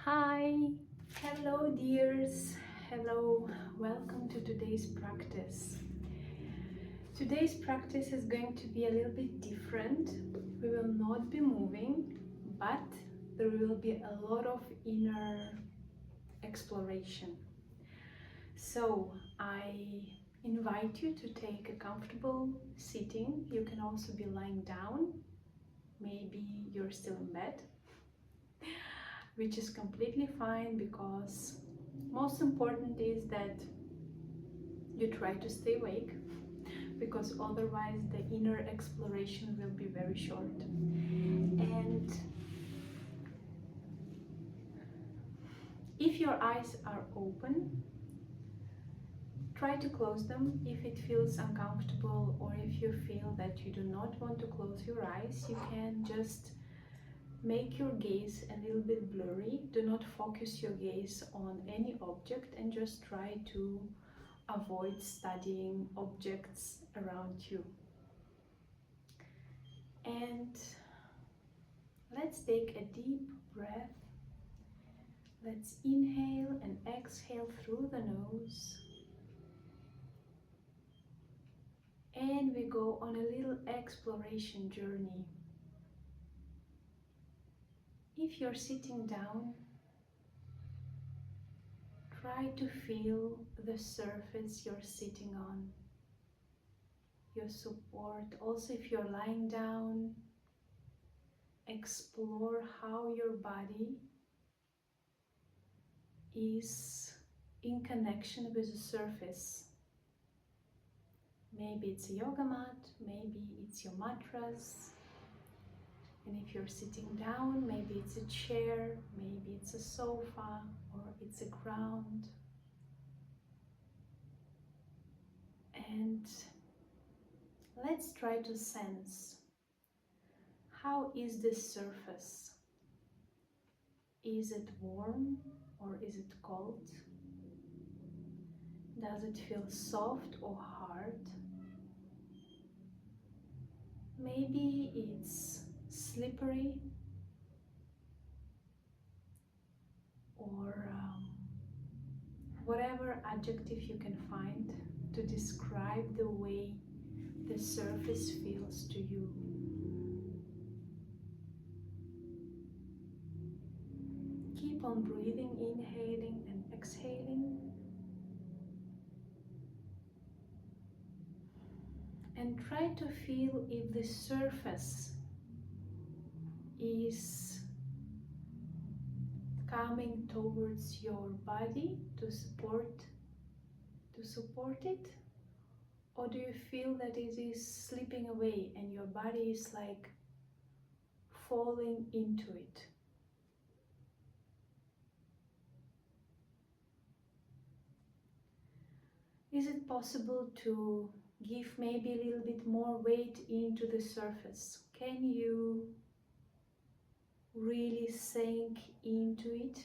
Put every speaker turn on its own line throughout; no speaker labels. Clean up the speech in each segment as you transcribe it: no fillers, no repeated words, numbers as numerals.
Hi, hello dears, hello, welcome to today's practice. Today's practice is going to be a little bit different. We will not be moving, but there will be a lot of inner exploration. So I invite you to take a comfortable sitting. You can also be lying down. Maybe you're still in bed, which is completely fine, because most important is that you try to stay awake, because otherwise the inner exploration will be very short. And if your eyes are open, try to close them if it feels uncomfortable, or if you feel that you do not want to close your eyes, you can just make your gaze a little bit blurry. Do not focus your gaze on any object and just try to avoid studying objects around you. And let's take a deep breath. Let's inhale and exhale through the nose. And we go on a little exploration journey. If you're sitting down, try to feel the surface you're sitting on, your support. Also, if you're lying down, explore how your body is in connection with the surface. Maybe it's a yoga mat, maybe it's your mattress. And if you're sitting down, maybe it's a chair, maybe it's a sofa, or it's a ground. And let's try to sense, how is this surface? Is it warm or is it cold? Does it feel soft or hard? Maybe it's slippery, or whatever adjective you can find to describe the way the surface feels to you. Keep on breathing, inhaling and exhaling. And try to feel if the surface is coming towards your body to support it, or do you feel that it is slipping away and your body is like falling into it? Is it possible to give maybe a little bit more weight into the surface? Can you really sink into it?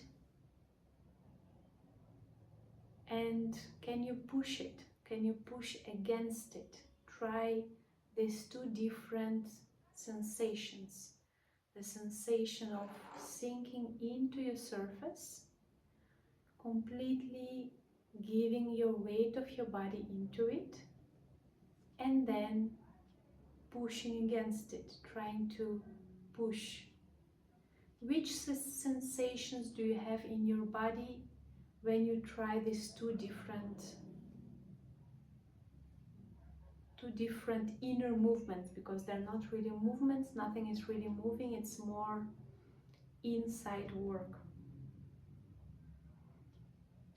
And can you push it? Can you push against it? Try these two different sensations. The sensation of sinking into your surface, completely giving your weight of your body into it, and then pushing against it, trying to push. Which sensations do you have in your body when you try these two different inner movements? Because they're not really movements, nothing is really moving, it's more inside work.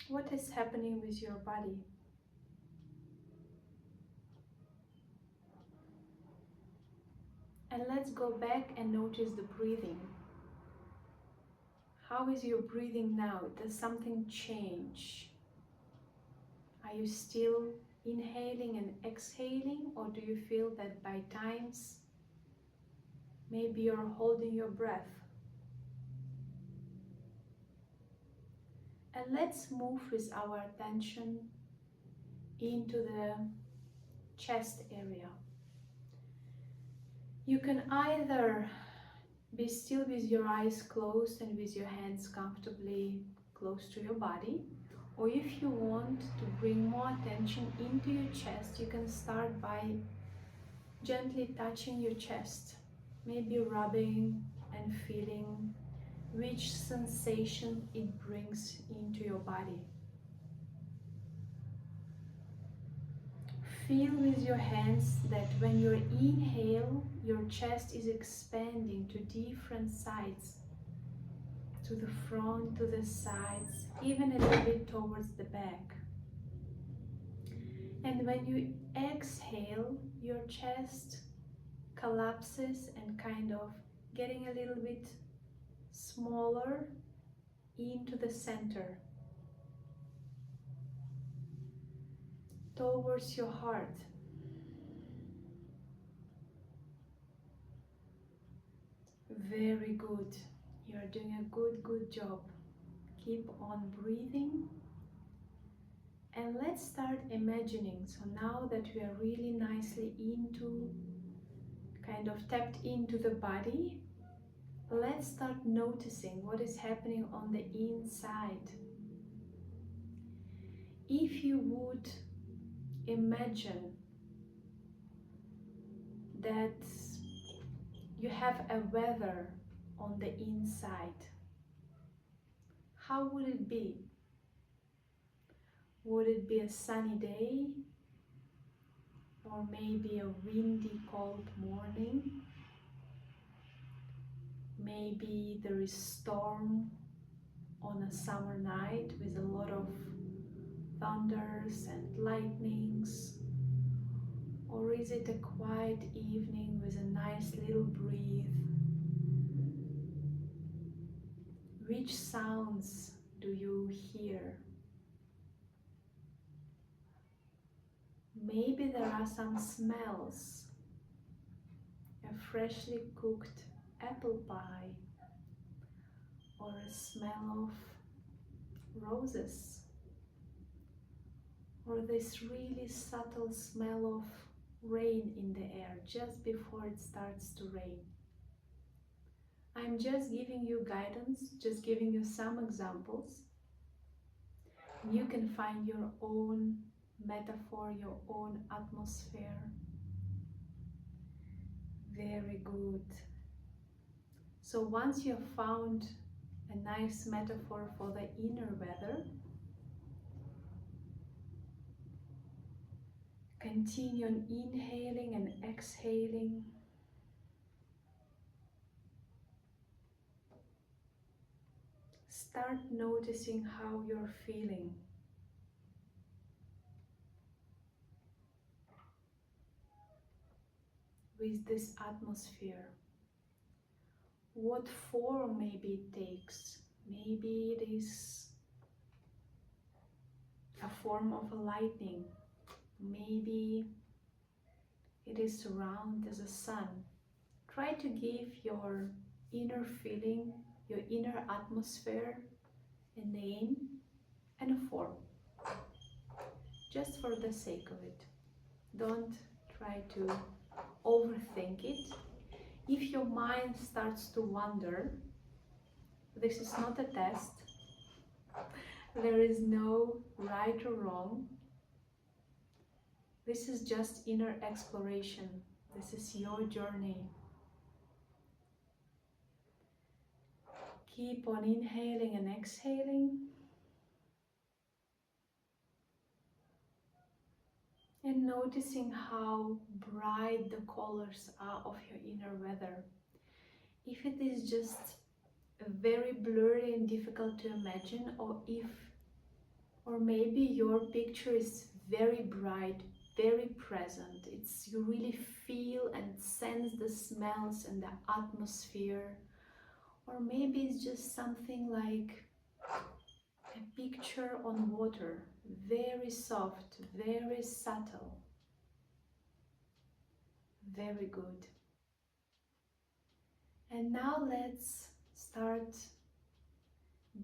What is happening with your body? And let's go back and notice the breathing. How is your breathing now? Does something change? Are you still inhaling and exhaling, or do you feel that by times maybe you're holding your breath? And let's move with our attention into the chest area. You can either Be still with your eyes closed and with your hands comfortably close to your body. Or if you want to bring more attention into your chest, you can start by gently touching your chest, maybe rubbing and feeling which sensation it brings into your body. Feel with your hands that when you inhale, your chest is expanding to different sides, to the front, to the sides, even a little bit towards the back. And when you exhale, your chest collapses and kind of getting a little bit smaller into the center, towards your heart. Very good. You are doing a good job. Keep on breathing. And let's start imagining. So now that we are really nicely into, kind of tapped into the body, let's start noticing what is happening on the inside. If you would imagine that you have a weather on the inside, how would it be? Would it be a sunny day? Or maybe a windy, cold morning? Maybe there is storm on a summer night with a lot of thunders and lightnings? Or is it a quiet evening with a nice little breeze? Which sounds do you hear? Maybe there are some smells. A freshly cooked apple pie, or a smell of roses, or this really subtle smell of rain in the air just before it starts to rain. I'm just giving you guidance, just giving you some examples. You can find your own metaphor, your own atmosphere. Very good. So once you have found a nice metaphor for the inner weather, continue on inhaling and exhaling. Start noticing how you're feeling. With this atmosphere. What form maybe it takes? Maybe it is a form of a lightning. Maybe it is surrounded as a sun. Try to give your inner feeling, your inner atmosphere, a name and a form, just for the sake of it. Don't try to overthink it. If your mind starts to wander, this is not a test. There is no right or wrong. This is just inner exploration. This is your journey. Keep on inhaling and exhaling. And noticing how bright the colors are of your inner weather. If it is just very blurry and difficult to imagine, or maybe your picture is very bright, very present. You really feel and sense the smells and the atmosphere. Or maybe it's just something like a picture on water, very soft, very subtle. Very good. And now let's start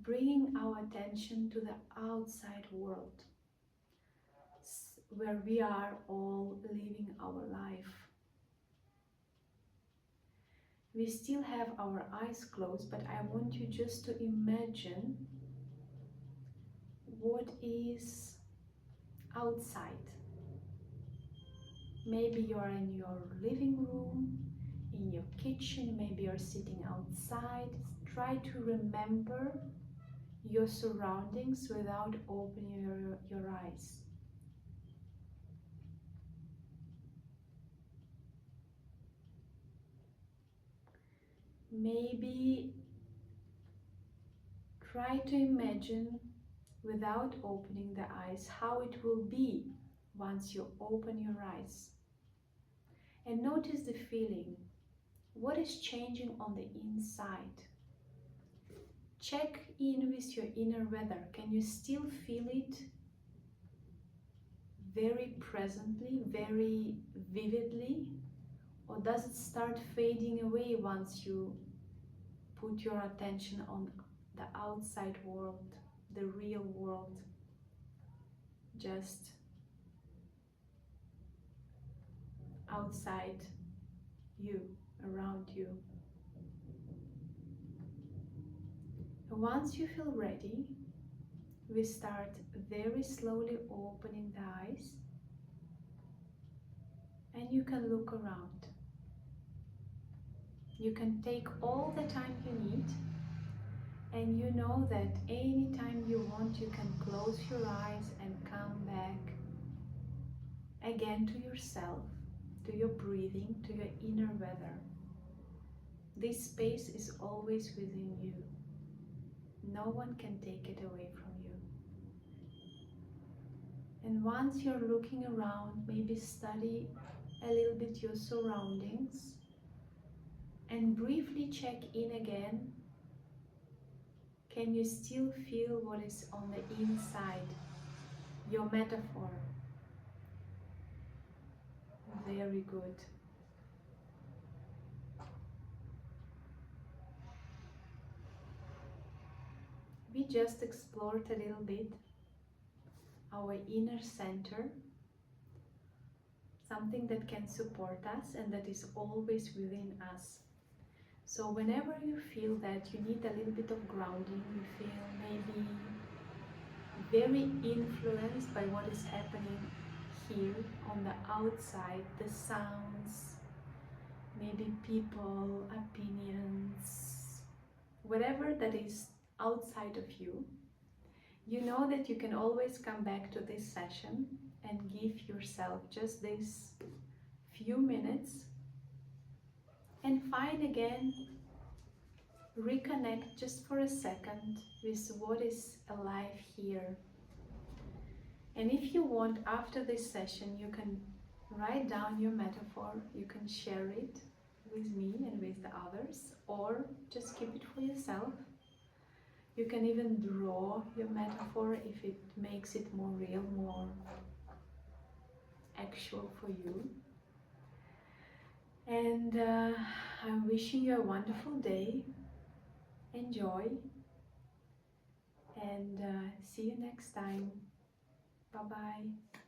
bringing our attention to the outside world, where we are all living our life. We still have our eyes closed, but I want you just to imagine what is outside. Maybe you're in your living room, in your kitchen, maybe you're sitting outside. Try to remember your surroundings without opening your eyes. Maybe try to imagine without opening the eyes how it will be once you open your eyes. And notice the feeling. What is changing on the inside? Check in with your inner weather. Can you still feel it very presently, very vividly? Or does it start fading away once you put your attention on the outside world, the real world, just outside you, around you? And once you feel ready, we start very slowly opening the eyes, and you can look around. You can take all the time you need, and you know that anytime you want, you can close your eyes and come back again to yourself, to your breathing, to your inner weather. This space is always within you. No one can take it away from you. And once you're looking around, maybe study a little bit your surroundings and briefly check in again. Can you still feel what is on the inside? Your metaphor. Very good. We just explored a little bit our inner center, something that can support us and that is always within us. So whenever you feel that you need a little bit of grounding, you feel maybe very influenced by what is happening here on the outside, the sounds, maybe people, opinions, whatever that is outside of you, you know that you can always come back to this session and give yourself just this few minutes and find again, reconnect just for a second with what is alive here. And if you want, after this session, you can write down your metaphor, you can share it with me and with the others, or just keep it for yourself. You can even draw your metaphor if it makes it more real, more actual for you. And I'm wishing you a wonderful day. Enjoy, and see you next time. Bye bye.